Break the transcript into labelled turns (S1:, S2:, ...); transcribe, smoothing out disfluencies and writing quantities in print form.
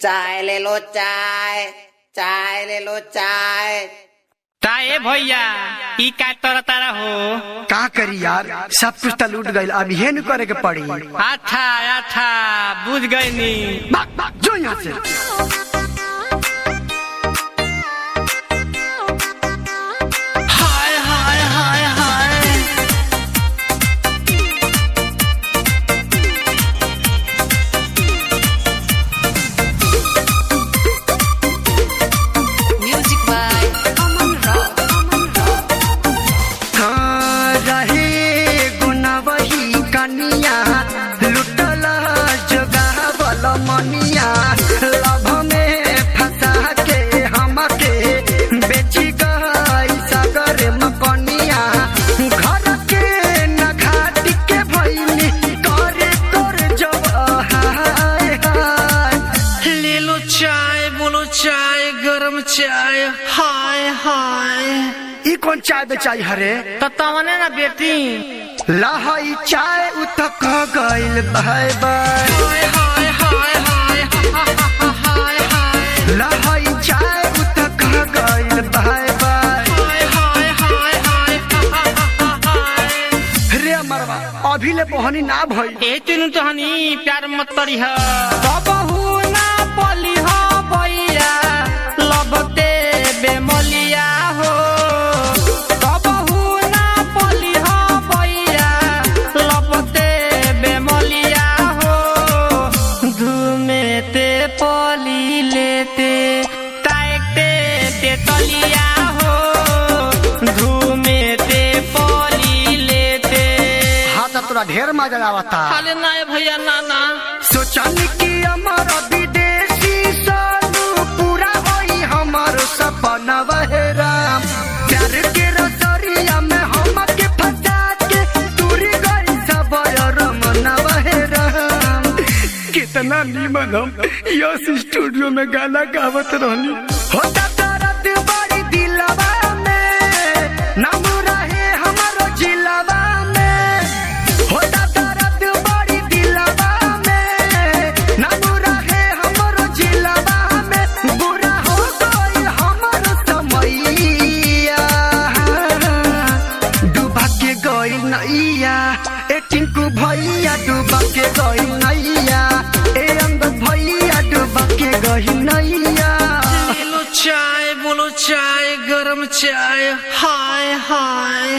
S1: चाय ले लो चाय, चाय ले लो चाय।
S2: ताए भैया ई का तरह तारा हो
S3: का करी यार, सब कुछ तो लूट गईल, अब ये न करे के पड़ी।
S2: अच्छा अच्छा बुझ गई नी।
S3: जो यहाँ से
S2: हाय हाय हाय हाय
S4: Music by Aman Rao.
S3: हाँ, रहे गुना वही कनिया, लुटल जोगावल मनिया, लभ में फंसा के हमके बेची गई सागर मकनिया। घर के न घाट के भइनी करे तोर जब हाय हाय।
S2: ले लो चाय, बोलो चाय, गरम चाय। हाय हाय
S3: ई कौन चाय बेचाई हरे?
S2: तो तवने ना बेटी।
S3: लहई चाय उतक गईल बाय बाय।
S2: हाय हाय हाय हाय हाय हाय
S3: लहई चाय उतक गईल बाय बाय।
S2: हाय हाय हाय हाय
S3: रे मरवा अभी ले बहनी ना भई।
S2: ए तीनू तहनी प्यार मत करी है। बबहू ना बोली हो भैया, लबते बेमलिया हो। बबहू ना बोली हो भैया, लबते बेमलिया हो। घूमेते पली लेते ताकते ते तलिया हो। घूमेते पली लेते।
S3: हाँ तो तोरा ढेर मजा आवता।
S2: खाली ना भैया ना ना।
S3: सोचनी कि अमर विदेशी सालू पूरा होई हमार सपना वहे राम। प्यार के रसरिया में हमके फंसा के दूरी गई सब रमना वहे राम। कितना नीमन हम यस स्टूडियो में गाना गावत रहनी। होता दर्द बड़ी दिलवा में, नाम रहे हमारो जिलवा में। होता दर्द बड़ी दिलवा में, नाम रहे हमारो जिलवा में। बुरा हो गई हमारो समैया, डूबा के गई नैया। ए टिंकू भैया डूबा के गई नैया, ए अंगद भैया डूबा के गई नैया।
S2: ले लो चाय, बोलो चाय, गरम चाय। हाय हाय